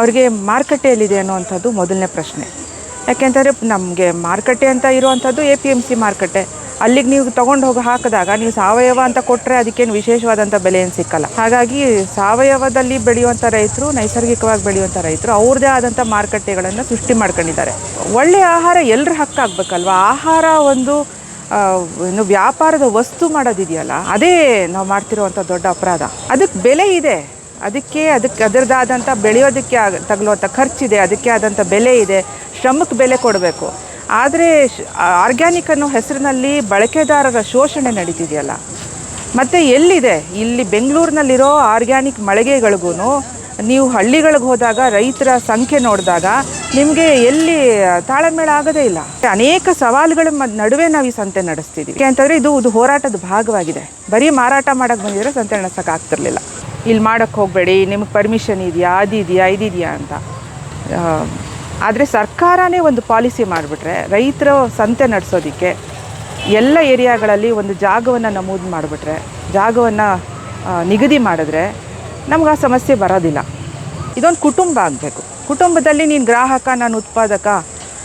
ಅವರಿಗೆ ಮಾರುಕಟ್ಟೆ ಎಲ್ಲಿದೆ ಅನ್ನುವಂಥದ್ದು ಮೊದಲನೇ ಪ್ರಶ್ನೆ. ಯಾಕೆಂತಂದರೆ ನಮಗೆ ಮಾರುಕಟ್ಟೆ ಅಂತ ಇರುವಂಥದ್ದು APMC ಮಾರುಕಟ್ಟೆ. ಅಲ್ಲಿಗೆ ನೀವು ತೊಗೊಂಡು ಹೋಗಿ ಹಾಕಿದಾಗ ನೀವು ಸಾವಯವ ಅಂತ ಕೊಟ್ಟರೆ ಅದಕ್ಕೇನು ವಿಶೇಷವಾದಂಥ ಬೆಲೆ ಏನು ಸಿಕ್ಕಲ್ಲ. ಹಾಗಾಗಿ ಸಾವಯವದಲ್ಲಿ ಬೆಳೆಯುವಂಥ ರೈತರು, ನೈಸರ್ಗಿಕವಾಗಿ ಬೆಳೆಯುವಂಥ ರೈತರು ಅವ್ರದ್ದೇ ಆದಂಥ ಮಾರುಕಟ್ಟೆಗಳನ್ನು ಸೃಷ್ಟಿ ಮಾಡ್ಕೊಂಡಿದ್ದಾರೆ. ಒಳ್ಳೆಯ ಆಹಾರ ಎಲ್ಲರ ಹಕ್ಕಾಗಬೇಕಲ್ವ. ಆಹಾರ ಒಂದು ಇನ್ನು ವ್ಯಾಪಾರದ ವಸ್ತು ಮಾಡೋದಿದೆಯಲ್ಲ, ಅದೇ ನಾವು ಮಾಡ್ತಿರುವಂಥ ದೊಡ್ಡ ಅಪರಾಧ. ಅದಕ್ಕೆ ಬೆಲೆ ಇದೆ, ಅದಕ್ಕೆ ಅದರದ್ದಾದಂಥ ಬೆಳೆಯೋದಕ್ಕೆ ತಗಲುವಂಥ ಖರ್ಚಿದೆ, ಅದಕ್ಕೆ ಆದಂಥ ಬೆಲೆ ಇದೆ, ಶ್ರಮಕ್ಕೆ ಬೆಲೆ ಕೊಡಬೇಕು. ಆದರೆ ಆರ್ಗ್ಯಾನಿಕ್ ಅನ್ನೋ ಹೆಸರಿನಲ್ಲಿ ಬಳಕೆದಾರರ ಶೋಷಣೆ ನಡೀತಿದೆಯಲ್ಲ. ಮತ್ತು ಎಲ್ಲಿದೆ ಇಲ್ಲಿ ಬೆಂಗಳೂರಿನಲ್ಲಿರೋ ಆರ್ಗ್ಯಾನಿಕ್ ಮಳಿಗೆಗಳಿಗೂ ನೀವು ಹಳ್ಳಿಗಳಿಗೆ ಹೋದಾಗ ರೈತರ ಸಂಖ್ಯೆ ನೋಡಿದಾಗ ನಿಮಗೆ ಎಲ್ಲಿ ತಾಳಮೇಳ ಆಗೋದೇ ಇಲ್ಲ. ಅನೇಕ ಸವಾಲುಗಳ ನಡುವೆ ನಾವು ಈ ಸಂತೆ ನಡೆಸ್ತಿದ್ದೀವಿ. ಯಾಕೆಂತಂದರೆ ಇದು ಹೋರಾಟದ ಭಾಗವಾಗಿದೆ. ಬರೀ ಮಾರಾಟ ಮಾಡೋಕ್ಕೆ ಬಂದಿದ್ರೆ ಸಂತೆ ನಡೆಸೋಕೆ ಆಗ್ತಿರ್ಲಿಲ್ಲ. ಇಲ್ಲಿ ಮಾಡೋಕ್ಕೆ ಹೋಗಬೇಡಿ, ನಿಮಗೆ ಪರ್ಮಿಷನ್ ಇದೆಯಾ, ಇದಿದೆಯಾ ಅಂತ. ಆದರೆ ಸರ್ಕಾರನೇ ಒಂದು ಪಾಲಿಸಿ ಮಾಡಿಬಿಟ್ರೆ ರೈತರ ಸಂತೆ ನಡೆಸೋದಕ್ಕೆ ಎಲ್ಲ ಏರಿಯಾಗಳಲ್ಲಿ ಒಂದು ಜಾಗವನ್ನು ನಮೂದು ಮಾಡಿಬಿಟ್ರೆ, ಜಾಗವನ್ನು ನಿಗದಿ ಮಾಡಿದ್ರೆ ನಮ್ಗೆ ಆ ಸಮಸ್ಯೆ ಬರೋದಿಲ್ಲ. ಇದೊಂದು ಕುಟುಂಬ ಆಗಬೇಕು. ಕುಟುಂಬದಲ್ಲಿ ನೀನು ಗ್ರಾಹಕ, ನಾನು ಉತ್ಪಾದಕ,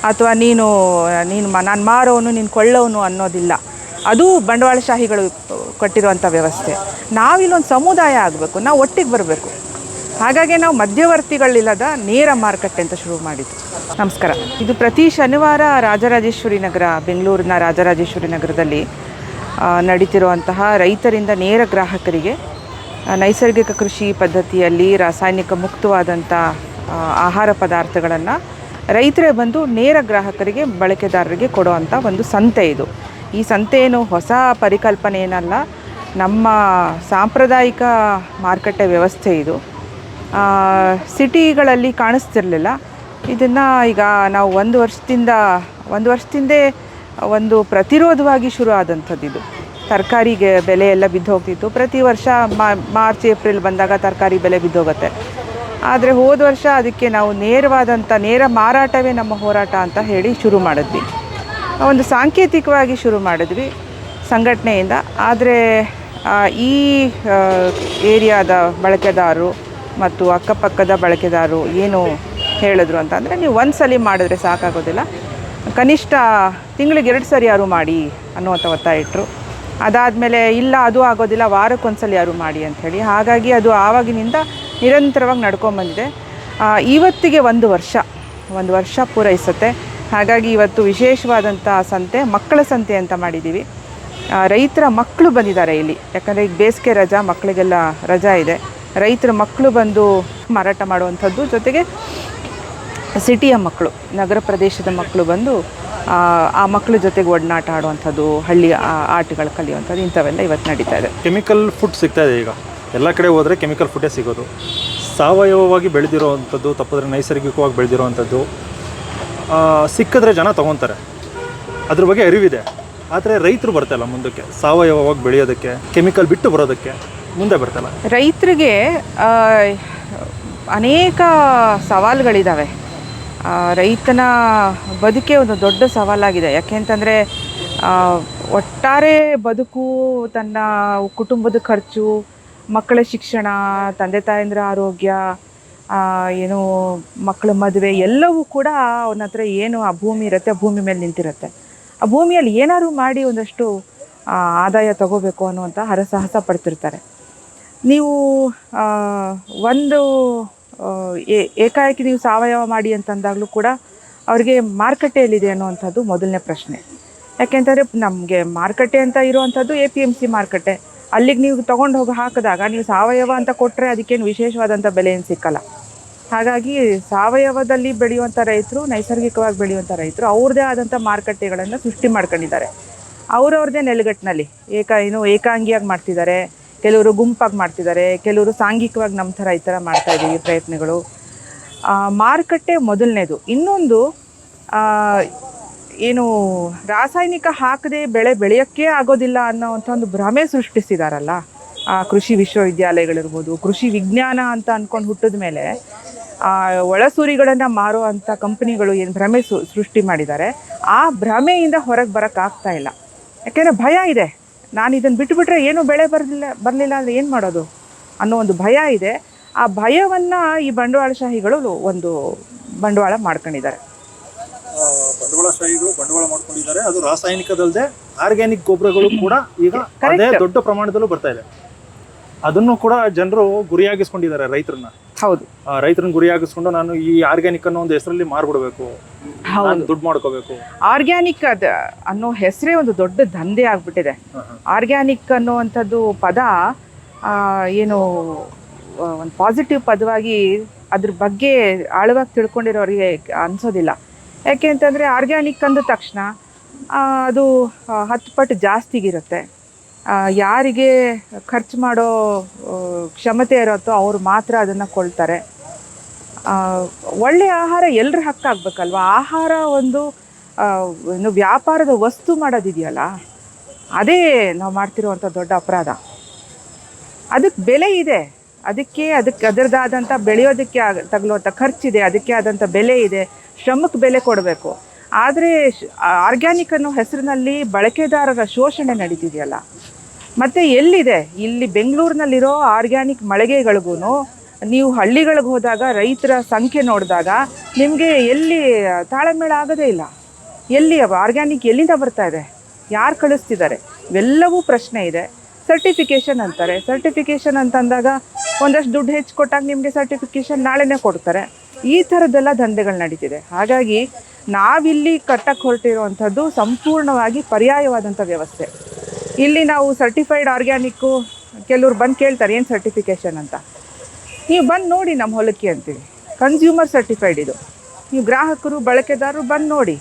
ಅಥವಾ ನಾನು ಮಾರೋನು, ನೀನು ಕೊಳ್ಳೋನು ಅನ್ನೋದಿಲ್ಲ. ಅದು ಬಂಡವಾಳಶಾಹಿಗಳು ಕೊಟ್ಟಿರುವಂಥ ವ್ಯವಸ್ಥೆ. ನಾವಿಲ್ಲೊಂದು ಸಮುದಾಯ ಆಗಬೇಕು, ನಾವು ಒಟ್ಟಿಗೆ ಬರಬೇಕು. ಹಾಗಾಗಿ ನಾವು ಮಧ್ಯವರ್ತಿಗಳಿಲ್ಲದ ನೇರ ಮಾರುಕಟ್ಟೆ ಅಂತ ಶುರು ಮಾಡಿದ್ದು. ನಮಸ್ಕಾರ. ಇದು ಪ್ರತಿ ಶನಿವಾರ ರಾಜರಾಜೇಶ್ವರಿ ನಗರ, ಬೆಂಗಳೂರಿನ ರಾಜರಾಜೇಶ್ವರಿ ನಗರದಲ್ಲಿ ನಡೀತಿರುವಂತಹ ರೈತರಿಂದ ನೇರ ಗ್ರಾಹಕರಿಗೆ ನೈಸರ್ಗಿಕ ಕೃಷಿ ಪದ್ಧತಿಯಲ್ಲಿ ರಾಸಾಯನಿಕ ಮುಕ್ತವಾದಂಥ ಆಹಾರ ಪದಾರ್ಥಗಳನ್ನು ರೈತರೇ ಬಂದು ನೇರ ಗ್ರಾಹಕರಿಗೆ, ಬಳಕೆದಾರರಿಗೆ ಕೊಡುವಂಥ ಒಂದು ಸಂತೆ ಇದು. ಈ ಸಂತೆ ಏನು ಹೊಸ ಪರಿಕಲ್ಪನೆ ಏನಲ್ಲ, ನಮ್ಮ ಸಾಂಪ್ರದಾಯಿಕ ಮಾರುಕಟ್ಟೆ ವ್ಯವಸ್ಥೆ ಇದು. ಸಿಟಿಗಳಲ್ಲಿ ಕಾಣಿಸ್ತಿರ್ಲಿಲ್ಲ. ಇದನ್ನು ಈಗ ನಾವು ಒಂದು ವರ್ಷದಿಂದೇ ಒಂದು ಪ್ರತಿರೋಧವಾಗಿ ಶುರು ಆದಂಥದ್ದು ಇದು. ತರಕಾರಿಗೆ ಬೆಲೆ ಎಲ್ಲ ಬಿದ್ದು ಹೋಗ್ತಿತ್ತು. ಪ್ರತಿ ವರ್ಷ ಮಾರ್ಚ್ ಏಪ್ರಿಲ್ ಬಂದಾಗ ತರಕಾರಿ ಬೆಲೆ ಬಿದ್ದೋಗುತ್ತೆ. ಆದರೆ ಹೋದ ವರ್ಷ ಅದಕ್ಕೆ ನಾವು ನೇರ ಮಾರಾಟವೇ ನಮ್ಮ ಹೋರಾಟ ಅಂತ ಹೇಳಿ ಶುರು ಮಾಡಿದ್ವಿ. ಒಂದು ಸಾಂಕೇತಿಕವಾಗಿ ಶುರು ಮಾಡಿದ್ವಿ ಸಂಘಟನೆಯಿಂದ. ಆದರೆ ಈ ಏರಿಯಾದ ಬಳಕೆದಾರರು ಮತ್ತು ಅಕ್ಕಪಕ್ಕದ ಬಳಕೆದಾರರು ಏನು ಹೇಳಿದ್ರು ಅಂತಂದರೆ, ನೀವು ಒಂದು ಸಲ ಮಾಡಿದ್ರೆ ಸಾಕಾಗೋದಿಲ್ಲ, ಕನಿಷ್ಠ ತಿಂಗಳಿಗೆ 2 ಸರಿ ಯಾರು ಮಾಡಿ ಅನ್ನುವಂಥ ಒತ್ತಾಯ ಇಟ್ಟರು. ಅದಾದಮೇಲೆ ಇಲ್ಲ ಅದು ಆಗೋದಿಲ್ಲ, ವಾರಕ್ಕೊಂದ್ಸಲ ಯಾರು ಮಾಡಿ ಅಂಥೇಳಿ. ಹಾಗಾಗಿ ಅದು ಆವಾಗಿನಿಂದ ನಿರಂತರವಾಗಿ ನಡ್ಕೊಂಬಂದಿದೆ. ಇವತ್ತಿಗೆ ಒಂದು ವರ್ಷ ಪೂರೈಸುತ್ತೆ. ಹಾಗಾಗಿ ಇವತ್ತು ವಿಶೇಷವಾದಂಥ ಸಂತೆ, ಮಕ್ಕಳ ಸಂತೆ ಅಂತ ಮಾಡಿದ್ದೀವಿ. ರೈತರ ಮಕ್ಕಳು ಬಂದಿದ್ದಾರೆ ಇಲ್ಲಿ. ಯಾಕಂದರೆ ಈಗ ಬೇಸಿಗೆ ರಜಾ, ಮಕ್ಕಳಿಗೆಲ್ಲ ರಜಾ ಇದೆ. ರೈತರ ಮಕ್ಕಳು ಬಂದು ಮಾರಾಟ ಮಾಡುವಂಥದ್ದು, ಜೊತೆಗೆ ಸಿಟಿಯ ಮಕ್ಕಳು, ನಗರ ಪ್ರದೇಶದ ಮಕ್ಕಳು ಬಂದು ಆ ಮಕ್ಕಳ ಜೊತೆಗೆ ಒಡನಾಟ ಆಡುವಂಥದ್ದು, ಹಳ್ಳಿಯ ಆಟಗಳು ಕಲಿಯುವಂಥದ್ದು, ಇಂಥವೆಲ್ಲ ಇವತ್ತು ನಡೀತಾ ಇದೆ. ಕೆಮಿಕಲ್ ಫುಡ್ ಸಿಗ್ತಾ ಇದೆ. ಈಗ ಎಲ್ಲ ಕಡೆ ಹೋದರೆ ಕೆಮಿಕಲ್ ಫುಡ್ಡೇ ಸಿಗೋದು. ಸಾವಯವವಾಗಿ ಬೆಳೆದಿರೋವಂಥದ್ದು, ತಪ್ಪಿದ್ರೆ ನೈಸರ್ಗಿಕವಾಗಿ ಬೆಳೆದಿರೋವಂಥದ್ದು ಸಿಕ್ಕಿದ್ರೆ ಜನ ತೊಗೊತಾರೆ. ಅದ್ರ ಬಗ್ಗೆ ಅರಿವಿದೆ. ಆದರೆ ರೈತರು ಬರ್ತಾಯಿಲ್ಲ ಮುಂದಕ್ಕೆ, ಸಾವಯವವಾಗಿ ಬೆಳೆಯೋದಕ್ಕೆ, ಕೆಮಿಕಲ್ ಬಿಟ್ಟು ಬರೋದಕ್ಕೆ ಮುಂದೆ ಬರ್ತಾಯಿಲ್ಲ. ರೈತರಿಗೆ ಅನೇಕ ಸವಾಲುಗಳಿದ್ದಾವೆ. ರೈತನ ಬದುಕೆ ಒಂದು ದೊಡ್ಡ ಸವಾಲಾಗಿದೆ. ಯಾಕೆಂತಂದರೆ ಒಟ್ಟಾರೆ ಬದುಕು, ತನ್ನ ಕುಟುಂಬದ ಖರ್ಚು, ಮಕ್ಕಳ ಶಿಕ್ಷಣ, ತಂದೆ ತಾಯಂದ್ರ ಆರೋಗ್ಯ, ಮಕ್ಕಳ ಮದುವೆ ಎಲ್ಲವೂ ಕೂಡ ಅವನ ಹತ್ರ ಏನು ಆ ಭೂಮಿ ಇರುತ್ತೆ, ಭೂಮಿ ಮೇಲೆ ನಿಂತಿರುತ್ತೆ. ಆ ಭೂಮಿಯಲ್ಲಿ ಏನಾದ್ರು ಮಾಡಿ ಒಂದಷ್ಟು ಆದಾಯ ತಗೋಬೇಕು ಅನ್ನುವಂಥ ಹರಸಾಹಸ ಪಡ್ತಿರ್ತಾರೆ. ನೀವು ಒಂದು ಏಕಾಏಕಿ ನೀವು ಸಾವಯವ ಮಾಡಿ ಅಂತಂದಾಗಲೂ ಕೂಡ ಅವರಿಗೆ ಮಾರುಕಟ್ಟೆಯಲ್ಲಿದೆ ಅನ್ನುವಂಥದ್ದು ಮೊದಲನೇ ಪ್ರಶ್ನೆ. ಯಾಕೆಂತಂದರೆ ನಮಗೆ ಮಾರುಕಟ್ಟೆ ಅಂತ ಇರುವಂಥದ್ದು APMC ಮಾರುಕಟ್ಟೆ. ಅಲ್ಲಿಗೆ ನೀವು ತೊಗೊಂಡು ಹೋಗಿ ಹಾಕಿದಾಗ ನೀವು ಸಾವಯವ ಅಂತ ಕೊಟ್ಟರೆ ಅದಕ್ಕೇನು ವಿಶೇಷವಾದಂಥ ಬೆಲೆ ಏನು ಸಿಕ್ಕಲ್ಲ. ಹಾಗಾಗಿ ಸಾವಯವದಲ್ಲಿ ಬೆಳೆಯುವಂಥ ರೈತರು, ನೈಸರ್ಗಿಕವಾಗಿ ಬೆಳೆಯುವಂಥ ರೈತರು ಅವ್ರದ್ದೇ ಆದಂಥ ಮಾರುಕಟ್ಟೆಗಳನ್ನು ಸೃಷ್ಟಿ ಮಾಡ್ಕೊಂಡಿದ್ದಾರೆ. ಅವ್ರವ್ರದ್ದೇ ನೆಲೆಗಟ್ಟಿನಲ್ಲಿ ಏಕಾಂಗಿಯಾಗಿ ಮಾಡ್ತಿದ್ದಾರೆ, ಕೆಲವರು ಗುಂಪಾಗಿ ಮಾಡ್ತಿದ್ದಾರೆ, ಕೆಲವರು ಸಾಂಘಿಕವಾಗಿ ನಮ್ಮ ಥರ ಈ ಥರ ಮಾಡ್ತಾಯಿದ್ದೀವಿ ಪ್ರಯತ್ನಗಳು. ಮಾರುಕಟ್ಟೆ ಮೊದಲನೇದು. ಇನ್ನೊಂದು ರಾಸಾಯನಿಕ ಹಾಕದೆ ಬೆಳೆಯೋಕ್ಕೆ ಆಗೋದಿಲ್ಲ ಅನ್ನೋವಂಥ ಒಂದು ಭ್ರಮೆ ಸೃಷ್ಟಿಸಿದಾರಲ್ಲ ಕೃಷಿ ವಿಶ್ವವಿದ್ಯಾಲಯಗಳಿರ್ಬೋದು, ಕೃಷಿ ವಿಜ್ಞಾನ ಅಂತ ಅಂದ್ಕೊಂಡು ಹುಟ್ಟಿದ ಮೇಲೆ ಒಳಸೂರಿಗಳನ್ನು ಮಾರೋ ಅಂಥ ಕಂಪ್ನಿಗಳು ಏನು ಭ್ರಮೆ ಸೃಷ್ಟಿ ಮಾಡಿದ್ದಾರೆ, ಆ ಭ್ರಮೆಯಿಂದ ಹೊರಗೆ ಬರೋಕ್ಕಾಗ್ತಾ ಇಲ್ಲ. ಯಾಕೆಂದರೆ ಭಯ ಇದೆ. ನಾನು ಇದನ್ನು ಬಿಟ್ಟುಬಿಟ್ರೆ ಏನೂ ಬೆಳೆ ಬರಲಿಲ್ಲ ಅಂದರೆ ಏನು ಮಾಡೋದು ಅನ್ನೋ ಒಂದು ಭಯ ಇದೆ. ಆ ಭಯವನ್ನು ಈ ಬಂಡವಾಳಶಾಹಿಗಳು ಒಂದು ಬಂಡವಾಳ ಮಾಡ್ಕೊಂಡಿದ್ದಾರೆ. ಬಂಡವಾಳಶಾಹಿಗಳು ಬಂಡವಾಳ ಮಾಡ್ಕೊಂಡಿದ್ದಾರೆ. ಅದು ರಾಸಾಯನಿಕದಲ್ಲದೆ ಆರ್ಗ್ಯಾನಿಕ್ ಗೊಬ್ಬರಗಳು ಕೂಡ ಈಗ ಅದೇ ದೊಡ್ಡ ಪ್ರಮಾಣದಲ್ಲೂ ಬರ್ತಾ ಇದೆ. ಅದನ್ನು ಕೂಡ ಜನರು ಗುರಿಯಾಗಿಸ್ಕೊಂಡಿದ್ದಾರೆ ರೈತರನ್ನ. ಹೌದು, ರೈತರನ್ನ ಗುರಿಯಾಗಿಸ್ಕೊಂಡು ನಾನು ಈ ಆರ್ಗ್ಯಾನಿಕ್ ಅನ್ನೋ ಒಂದು ಹೆಸರಲ್ಲಿ ಮಾರ್ಬಿಡ್ಬೇಕು, ನಾನು ದುಡ್ಡು ಮಾಡ್ಕೋಬೇಕು. ಆರ್ಗ್ಯಾನಿಕ್ ಅನ್ನೋ ಹೆಸರೇ ಒಂದು ದೊಡ್ಡ ದಂಧೆ ಆಗ್ಬಿಟ್ಟಿದೆ. ಆರ್ಗ್ಯಾನಿಕ್ ಅನ್ನುವಂಥದ್ದು ಪದ ಏನು ಒಂದು ಪಾಸಿಟಿವ್ ಪದವಾಗಿ ಅದ್ರ ಬಗ್ಗೆ ಆಳವಾಗಿ ತಿಳ್ಕೊಂಡಿರೋರಿಗೆ ಅನ್ಸೋದಿಲ್ಲ. ಯಾಕೆ ಅಂತಂದರೆ ಆರ್ಗ್ಯಾನಿಕ್ ಅಂದ ತಕ್ಷಣ ಅದು 10 ಪಟ್ಟು ಜಾಸ್ತಿಗಿರುತ್ತೆ. ಯಾರಿಗೆ ಖರ್ಚು ಮಾಡೋ ಕ್ಷಮತೆ ಇರುತ್ತೋ ಅವರು ಮಾತ್ರ ಅದನ್ನು ಕೊಳ್ತಾರೆ. ಒಳ್ಳೆಯ ಆಹಾರ ಎಲ್ಲರ ಹಕ್ಕಾಗಬೇಕಲ್ವ. ಆಹಾರ ಒಂದು ಏನು ವ್ಯಾಪಾರದ ವಸ್ತು ಮಾಡೋದಿದೆಯಲ್ಲ, ಅದೇ ನಾವು ಮಾಡ್ತಿರುವಂಥ ದೊಡ್ಡ ಅಪರಾಧ. ಅದಕ್ಕೆ ಬೆಲೆ ಇದೆ, ಅದಕ್ಕೆ ಅದರದ್ದಾದಂಥ ಬೆಳೆಯೋದಕ್ಕೆ ತಗಲುವಂಥ ಖರ್ಚಿದೆ, ಅದಕ್ಕೆ ಆದಂಥ ಬೆಲೆ ಇದೆ, ಶ್ರಮಕ್ಕೆ ಬೆಲೆ ಕೊಡಬೇಕು. ಆದರೆ ಆರ್ಗ್ಯಾನಿಕ್ ಅನ್ನೋ ಹೆಸರಿನಲ್ಲಿ ಬಳಕೆದಾರರ ಶೋಷಣೆ ನಡೀತಿದೆಯಲ್ಲ. ಮತ್ತು ಎಲ್ಲಿದೆ ಇಲ್ಲಿ ಬೆಂಗಳೂರಿನಲ್ಲಿರೋ ಆರ್ಗ್ಯಾನಿಕ್ ಮಳಿಗೆಗಳಿಗೂ ನೀವು ಹಳ್ಳಿಗಳಿಗೆ ಹೋದಾಗ ರೈತರ ಸಂಖ್ಯೆ ನೋಡಿದಾಗ ನಿಮಗೆ ಎಲ್ಲಿ ತಾಳಮೇಳ ಆಗೋದೇ ಇಲ್ಲ. ಎಲ್ಲಿ ಆರ್ಗ್ಯಾನಿಕ್ ಎಲ್ಲಿಂದ ಬರ್ತಾ ಇದೆ, ಯಾರು ಕಳಿಸ್ತಿದ್ದಾರೆ, ಇವೆಲ್ಲವೂ ಪ್ರಶ್ನೆ ಇದೆ. ಸರ್ಟಿಫಿಕೇಷನ್ ಅಂತಾರೆ. ಸರ್ಟಿಫಿಕೇಷನ್ ಅಂತಂದಾಗ ಒಂದಷ್ಟು ದುಡ್ಡು ಹೆಚ್ಚು ಕೊಟ್ಟಾಗ ನಿಮಗೆ ಸರ್ಟಿಫಿಕೇಷನ್ ನಾಳೆನೇ ಕೊಡ್ತಾರೆ. ಈ ಥರದ್ದೆಲ್ಲ ದಂಧೆಗಳು ನಡೀತಿದೆ. ಹಾಗಾಗಿ ನಾವಿಲ್ಲಿ ಕಟ್ಟಕ್ಕೆ ಹೊರಟಿರುವಂಥದ್ದು ಸಂಪೂರ್ಣವಾಗಿ ಪರ್ಯಾಯವಾದಂಥ ವ್ಯವಸ್ಥೆ. ಇಲ್ಲಿ ನಾವು ಸರ್ಟಿಫೈಡ್ ಆರ್ಗ್ಯಾನಿಕ್ಕು ಕೆಲವ್ರು ಬಂದು ಕೇಳ್ತಾರೆ ಏನು ಸರ್ಟಿಫಿಕೇಷನ್ ಅಂತ. ನೀವು ಬಂದು ನೋಡಿ ನಮ್ಮ ಹೊಲಕ್ಕೆ ಅಂತೀವಿ. ಕನ್ಸ್ಯೂಮರ್ ಸರ್ಟಿಫೈಡ್ ಇದು. ನೀವು ಗ್ರಾಹಕರು ಬಳಕೆದಾರರು ಬಂದು ನೋಡಿ,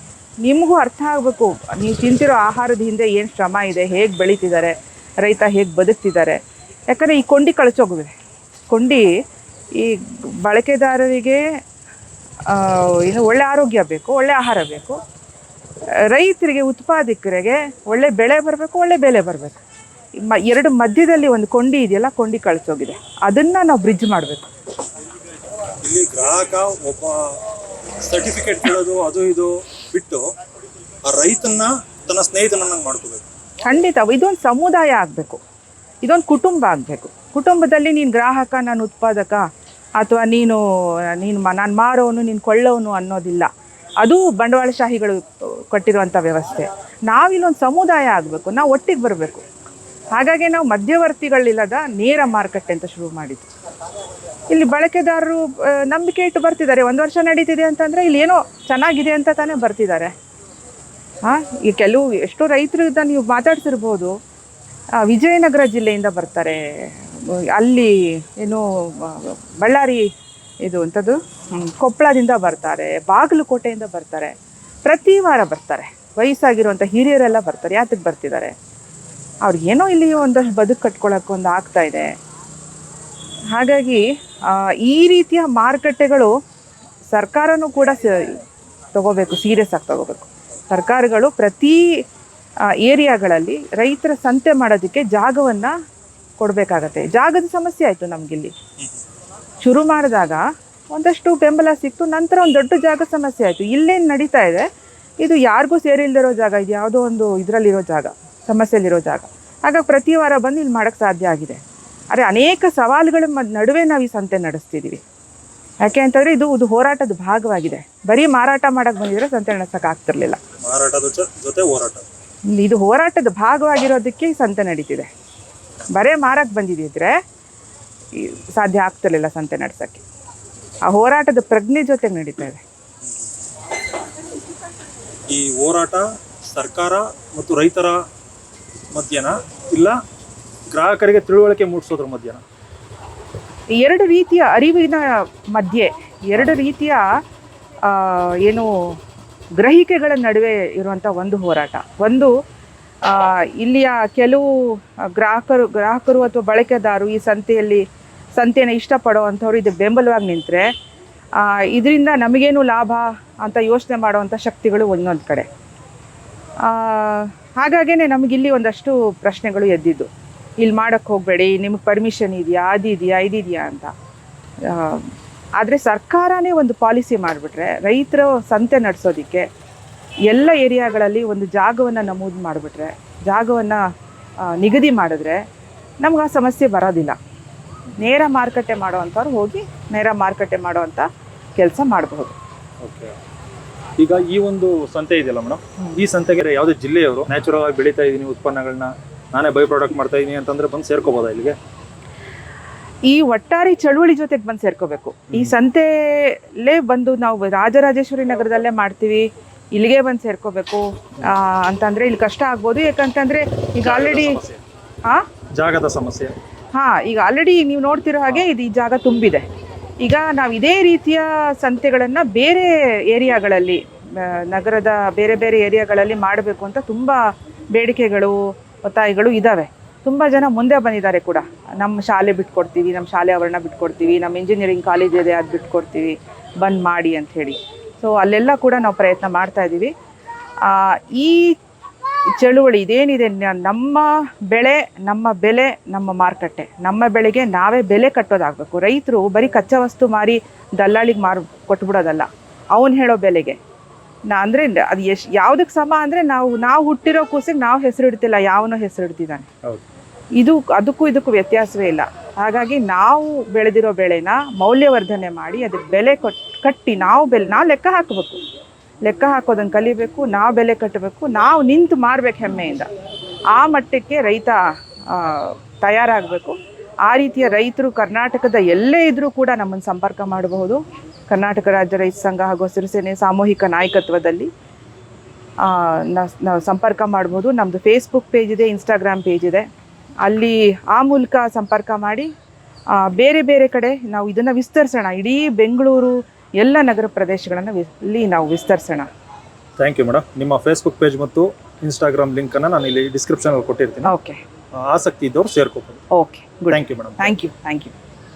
ನಿಮಗೂ ಅರ್ಥ ಆಗಬೇಕು ನೀವು ತಿಂತಿರೋ ಆಹಾರದ ಹಿಂದೆ ಏನು ಶ್ರಮ ಇದೆ, ಹೇಗೆ ಬೆಳೀತಿದ್ದಾರೆ, ರೈತ ಹೇಗೆ ಬದುಕ್ತಿದ್ದಾರೆ. ಯಾಕಂದರೆ ಈ ಕೊಂಡಿ ಕಳಚೋಗಿದೆ. ಕೊಂಡಿ ಈ ಬಳಕೆದಾರರಿಗೆ ಏನು ಒಳ್ಳೆ ಆರೋಗ್ಯ ಬೇಕು, ಒಳ್ಳೆ ಆಹಾರ ಬೇಕು. ರೈತರಿಗೆ ಉತ್ಪಾದಕರಿಗೆ ಒಳ್ಳೆ ಬೆಳೆ ಬರಬೇಕು, ಒಳ್ಳೆ ಬೆಲೆ ಬರಬೇಕು. ಎರಡು ಮಧ್ಯದಲ್ಲಿ ಒಂದು ಕೊಂಡಿ ಇದೆಯಲ್ಲ, ಕೊಂಡಿ ಕಳಚೋಗಿದೆ. ಅದನ್ನು ನಾವು ಬ್ರಿಡ್ಜ್ ಮಾಡಬೇಕು. ಇಲ್ಲಿ ಗ್ರಾಹಕ ಒಬ್ಬ ಸರ್ಟಿಫಿಕೇಟ್ ಕೇಳೋದು ಅದು ಇದು ಬಿಟ್ಟು ಆ ರೈತನ್ನ ತನ್ನ ಸ್ನೇಹಿತನನ್ನಾಗಿ ಮಾಡ್ಕೋಬೇಕು. ಖಂಡಿತ ಇದೊಂದು ಸಮುದಾಯ ಆಗಬೇಕು, ಇದೊಂದು ಕುಟುಂಬ ಆಗಬೇಕು. ಕುಟುಂಬದಲ್ಲಿ ನೀನು ಗ್ರಾಹಕ, ನಾನು ಉತ್ಪಾದಕ, ಅಥವಾ ನಾನು ಮಾರೋನು, ನೀನು ಕೊಳ್ಳೋನು ಅನ್ನೋದಿಲ್ಲ. ಅದು ಬಂಡವಾಳಶಾಹಿಗಳು ಕೊಟ್ಟಿರುವಂಥ ವ್ಯವಸ್ಥೆ. ನಾವಿಲ್ಲೊಂದು ಸಮುದಾಯ ಆಗಬೇಕು, ನಾವು ಒಟ್ಟಿಗೆ ಬರಬೇಕು. ಹಾಗಾಗಿ ನಾವು ಮಧ್ಯವರ್ತಿಗಳಿಲ್ಲದ ನೇರ ಮಾರುಕಟ್ಟೆ ಅಂತ ಶುರು ಮಾಡಿದ್ದು. ಇಲ್ಲಿ ಬಳಕೆದಾರರು ನಂಬಿಕೆ ಇಟ್ಟು ಬರ್ತಿದ್ದಾರೆ. 1 ವರ್ಷ ನಡೀತಿದೆ ಅಂತಂದರೆ ಇಲ್ಲಿ ಏನೋ ಚೆನ್ನಾಗಿದೆ ಅಂತ ತಾನೇ ಬರ್ತಿದ್ದಾರೆ. ಈ ಕೆಲವು ಎಷ್ಟೋ ರೈತರು ನೀವು ಮಾತಾಡ್ತಿರ್ಬೋದು, ವಿಜಯನಗರ ಜಿಲ್ಲೆಯಿಂದ ಬರ್ತಾರೆ, ಅಲ್ಲಿ ಏನು ಬಳ್ಳಾರಿ ಇದು ಅಂಥದ್ದು ಕೊಪ್ಪಳದಿಂದ ಬರ್ತಾರೆ, ಬಾಗಲಕೋಟೆಯಿಂದ ಬರ್ತಾರೆ, ಪ್ರತಿ ವಾರ ಬರ್ತಾರೆ. ವಯಸ್ಸಾಗಿರುವಂಥ ಹಿರಿಯರೆಲ್ಲ ಬರ್ತಾರೆ. ಯಾತಕ್ಕೆ ಬರ್ತಿದ್ದಾರೆ? ಅವ್ರಿಗೇನೋ ಇಲ್ಲಿ ಒಂದಷ್ಟು ಬದುಕು ಕಟ್ಕೊಳ್ಳೋಕೆ ಒಂದು ಆಗ್ತಾ ಇದೆ. ಹಾಗಾಗಿ ಈ ರೀತಿಯ ಮಾರುಕಟ್ಟೆಗಳು ಸರ್ಕಾರನೂ ಕೂಡ ತಗೋಬೇಕು, ಸೀರಿಯಸ್ ಆಗಿ ತಗೋಬೇಕು. ಸರ್ಕಾರಗಳು ಪ್ರತಿ ಏರಿಯಾಗಳಲ್ಲಿ ರೈತರ ಸಂತೆ ಮಾಡೋದಕ್ಕೆ ಜಾಗವನ್ನು ಕೊಡಬೇಕಾಗತ್ತೆ. ಜಾಗದ ಸಮಸ್ಯೆ ಆಯಿತು ನಮಗಿಲ್ಲಿ. ಶುರು ಮಾಡಿದಾಗ ಒಂದಷ್ಟು ಬೆಂಬಲ ಸಿಕ್ತು, ನಂತರ ಒಂದು ದೊಡ್ಡ ಜಾಗ ಸಮಸ್ಯೆ ಆಯಿತು. ಇಲ್ಲೇನು ನಡೀತಾ ಇದೆ, ಇದು ಯಾರಿಗೂ ಸೇರಿಲ್ದಿರೋ ಜಾಗ, ಇದು ಯಾವುದೋ ಒಂದು ಇದರಲ್ಲಿರೋ ಜಾಗ, ಸಮಸ್ಯೆಯಲ್ಲಿರೋ ಜಾಗ. ಹಾಗಾಗಿ ಪ್ರತಿ ವಾರ ಬಂದು ಇಲ್ಲಿ ಮಾಡೋಕ್ಕೆ ಸಾಧ್ಯ ಆಗಿದೆ. ಆದರೆ ಅನೇಕ ಸವಾಲುಗಳ ನಡುವೆ ನಾವು ಈ ಸಂತೆ ನಡೆಸ್ತಿದ್ದೀವಿ. ಯಾಕೆ ಅಂತಂದರೆ ಇದು ಹೋರಾಟದ ಭಾಗವಾಗಿದೆ. ಬರೀ ಮಾರಾಟ ಮಾಡೋಕ್ಕೆ ಬಂದಿದ್ರೆ ಸಂತೆ ನಡೆಸೋಕೆ ಆಗ್ತಿರ್ಲಿಲ್ಲ. ಮಾರಾಟದ ಜೊತೆ ಹೋರಾಟ, ಇದು ಹೋರಾಟದ ಭಾಗವಾಗಿರೋದಕ್ಕೆ ಈ ಸಂತೆ ನಡೀತಿದೆ. ಬರೇ ಮಾರಕ್ಕೆ ಬಂದಿದ್ದಿದ್ರೆ ಸಾಧ್ಯ ಆಗ್ತಿರ್ಲಿಲ್ಲ ಸಂತೆ ನಡೆಸೋಕ್ಕೆ. ಆ ಹೋರಾಟದ ಪ್ರಜ್ಞೆ ಜೊತೆಗೆ ನಡೀತಾ ಇದೆ. ಈ ಹೋರಾಟ ಸರ್ಕಾರ ಮತ್ತು ರೈತರ ಮಧ್ಯನ, ಇಲ್ಲ ಗ್ರಾಹಕರಿಗೆ ತಿಳುವಳಿಕೆ ಮೂಡಿಸೋದ್ರ ಮಧ್ಯನ? ಎರಡು ರೀತಿಯ ಅರಿವಿನ ಮಧ್ಯೆ, ಎರಡು ರೀತಿಯ ಏನು ಗ್ರಹಿಕೆಗಳ ನಡುವೆ ಇರುವಂಥ ಒಂದು ಹೋರಾಟ. ಒಂದು ಇಲ್ಲಿಯ ಕೆಲವು ಗ್ರಾಹಕರು ಅಥವಾ ಬಳಕೆದಾರರು ಈ ಸಂತೆಯನ್ನು ಇಷ್ಟಪಡೋ ಅಂಥವ್ರು ಇದು ಬೆಂಬಲವಾಗಿ ನಿಂತರೆ ಇದರಿಂದ ನಮಗೇನು ಲಾಭ ಅಂತ ಯೋಚನೆ ಮಾಡುವಂಥ ಶಕ್ತಿಗಳು ಒಂದೊಂದು ಕಡೆ. ಹಾಗಾಗೇ ನಮಗಿಲ್ಲಿ ಒಂದಷ್ಟು ಪ್ರಶ್ನೆಗಳು ಎದ್ದಿದ್ದು. ಇಲ್ಲಿ ಮಾಡೋಕ್ಕೆ ಹೋಗಬೇಡಿ, ನಿಮಗೆ ಪರ್ಮಿಷನ್ ಇದೆಯಾ, ಇದಿದೆಯಾ ಅಂತ. ಆದರೆ ಸರ್ಕಾರನೇ ಒಂದು ಪಾಲಿಸಿ ಮಾಡಿಬಿಟ್ರೆ, ರೈತರು ಸಂತೆ ನಡೆಸೋದಕ್ಕೆ ಎಲ್ಲ ಏರಿಯಾಗಳಲ್ಲಿ ಒಂದು ಜಾಗವನ್ನು ನಮೂದು ಮಾಡಿಬಿಟ್ರೆ, ಜಾಗವನ್ನು ನಿಗದಿ ಮಾಡಿದ್ರೆ ನಮ್ಗೆ ಆ ಸಮಸ್ಯೆ ಬರೋದಿಲ್ಲ. ನೇರ ಮಾರುಕಟ್ಟೆ ಮಾಡೋವಂಥವ್ರು ಹೋಗಿ ನೇರ ಮಾರುಕಟ್ಟೆ ಮಾಡೋವಂಥ ಕೆಲಸ ಮಾಡಬಹುದು. ಓಕೆ. ಈಗ ಈ ಒಂದು ಸಂತೆ ಇದೆಯಲ್ಲ ಮೇಡಮ್, ಈ ಸಂತೆಗೆ ಯಾವುದೇ ಜಿಲ್ಲೆಯವರು ನ್ಯಾಚುರಲ್ ಆಗಿ ಬೆಳೀತಾ ಇದ್ದೀನಿ ಉತ್ಪನ್ನಗಳನ್ನ ನಾನೇ ಬೈ ಪ್ರಾಡಕ್ಟ್ ಮಾಡ್ತಾ ಇದ್ದೀನಿ ಅಂತಂದ್ರೆ ಬಂದು ಸೇರ್ಕೋಬೋದಾ ಇಲ್ಲಿಗೆ? ಈ ಒಟ್ಟಾರೆ ಚಳುವಳಿ ಜೊತೆಗೆ ಬಂದು ಸೇರ್ಕೋಬೇಕು. ಈ ಸಂತೆಲೇ ಬಂದು ನಾವು ರಾಜರಾಜೇಶ್ವರಿ ನಗರದಲ್ಲೇ ಮಾಡ್ತೀವಿ, ಇಲ್ಲಿಗೆ ಬಂದು ಸೇರ್ಕೋಬೇಕು ಅಂತಂದರೆ ಇಲ್ಲಿ ಕಷ್ಟ ಆಗ್ಬೋದು. ಯಾಕಂತಂದರೆ ಈಗ ಆಲ್ರೆಡಿ ಜಾಗದ ಸಮಸ್ಯೆ. ಈಗ ಆಲ್ರೆಡಿ ನೀವು ನೋಡ್ತಿರೋ ಹಾಗೆ ಈ ಜಾಗ ತುಂಬಿದೆ. ಈಗ ನಾವು ಇದೇ ರೀತಿಯ ಸಂತೆಗಳನ್ನು ಬೇರೆ ಏರಿಯಾಗಳಲ್ಲಿ, ನಗರದ ಬೇರೆ ಬೇರೆ ಏರಿಯಾಗಳಲ್ಲಿ ಮಾಡಬೇಕು ಅಂತ ತುಂಬ ಬೇಡಿಕೆಗಳು ಒತ್ತಾಯಗಳು ಇದ್ದಾವೆ. ತುಂಬ ಜನ ಮುಂದೆ ಬಂದಿದ್ದಾರೆ ಕೂಡ. ನಮ್ಮ ಶಾಲೆ ಬಿಟ್ಕೊಡ್ತೀವಿ, ನಮ್ಮ ಶಾಲೆ ಆವರಣ ಬಿಟ್ಕೊಡ್ತೀವಿ, ನಮ್ಮ ಇಂಜಿನಿಯರಿಂಗ್ ಕಾಲೇಜ್ ಇದೆ ಅದು ಬಿಟ್ಕೊಡ್ತೀವಿ, ಬಂದ್ ಮಾಡಿ ಅಂಥೇಳಿ. ಸೊ ಅಲ್ಲೆಲ್ಲ ಕೂಡ ನಾವು ಪ್ರಯತ್ನ ಮಾಡ್ತಾ ಇದ್ದೀವಿ. ಈ ಚಳುವಳಿ ಇದೇನಿದೆ, ನಮ್ಮ ಬೆಳೆ ನಮ್ಮ ಬೆಲೆ ನಮ್ಮ ಮಾರುಕಟ್ಟೆ, ನಮ್ಮ ಬೆಳೆಗೆ ನಾವೇ ಬೆಲೆ ಕಟ್ಟೋದಾಗಬೇಕು. ರೈತರು ಬರೀ ಕಚ್ಚಾ ವಸ್ತು ಮಾರಿ ದಲ್ಲಾಳಿಗೆ ಕೊಟ್ಬಿಡೋದಲ್ಲ, ಅವನು ಹೇಳೋ ಬೆಲೆಗೆ ಅಂದರೆ ಅದು ಯಾವುದಕ್ಕೆ ಸಮ ಅಂದರೆ ನಾವು ಹುಟ್ಟಿರೋ ಕೂಸಿಗೆ ನಾವು ಹೆಸರಿಡ್ತಿಲ್ಲ, ಯಾವನೋ ಹೆಸರಿಡ್ತಿದ್ದಾನೆ. ಅದಕ್ಕೂ ಇದಕ್ಕೂ ವ್ಯತ್ಯಾಸವೇ ಇಲ್ಲ. ಹಾಗಾಗಿ ನಾವು ಬೆಳೆದಿರೋ ಬೆಳೆನ ಮೌಲ್ಯವರ್ಧನೆ ಮಾಡಿ ಅದಕ್ಕೆ ಬೆಲೆ ಕಟ್ಟಿ ನಾವು ಲೆಕ್ಕ ಹಾಕಬೇಕು. ಲೆಕ್ಕ ಹಾಕೋದನ್ನು ಕಲಿಬೇಕು, ನಾವು ಬೆಲೆ ಕಟ್ಟಬೇಕು, ನಾವು ನಿಂತು ಮಾರಬೇಕು ಹೆಮ್ಮೆಯಿಂದ. ಆ ಮಟ್ಟಕ್ಕೆ ರೈತ ತಯಾರಾಗಬೇಕು. ಆ ರೀತಿಯ ರೈತರು ಕರ್ನಾಟಕದ ಎಲ್ಲೇ ಇದ್ದರೂ ಕೂಡ ನಮ್ಮನ್ನು ಸಂಪರ್ಕ ಮಾಡಬಹುದು. ಕರ್ನಾಟಕ ರಾಜ್ಯ ರೈತ ಸಂಘ ಹಾಗೂ ಹಸಿರು ಸೇನೆ ಸಾಮೂಹಿಕ ನಾಯಕತ್ವದಲ್ಲಿ ನಾವು ಸಂಪರ್ಕ ಮಾಡ್ಬೋದು. ನಮ್ಮದು ಫೇಸ್ಬುಕ್ ಪೇಜ್ ಇದೆ, ಇನ್ಸ್ಟಾಗ್ರಾಮ್ ಪೇಜ್ ಇದೆ. ಅಲ್ಲಿ ಆ ಮೂಲಕ ಸಂಪರ್ಕ ಮಾಡಿ ಬೇರೆ ಬೇರೆ ಕಡೆ ನಾವು ಇದನ್ನು ವಿಸ್ತರಿಸೋಣ. ಇಡೀ ಬೆಂಗಳೂರು ಎಲ್ಲ ನಗರ ಪ್ರದೇಶಗಳನ್ನು ಇಲ್ಲಿ ನಾವು ವಿಸ್ತರಿಸೋಣ. Thank you madam. ನಿಮ್ಮ ಫೇಸ್ಬುಕ್ ಪೇಜ್ ಮತ್ತು ಇನ್ಸ್ಟಾಗ್ರಾಮ್ ಲಿಂಕನ್ನು ನಾನು ಇಲ್ಲಿ ಡಿಸ್ಕ್ರಿಪ್ಷನಲ್ಲಿ ಕೊಟ್ಟಿರ್ತೀನಿ. ಓಕೆ. ಆಸಕ್ತಿ ಇದ್ದವರು ಸೇರ್ಕೋಬೋದು. Okay, good. Thank you madam. Thank you.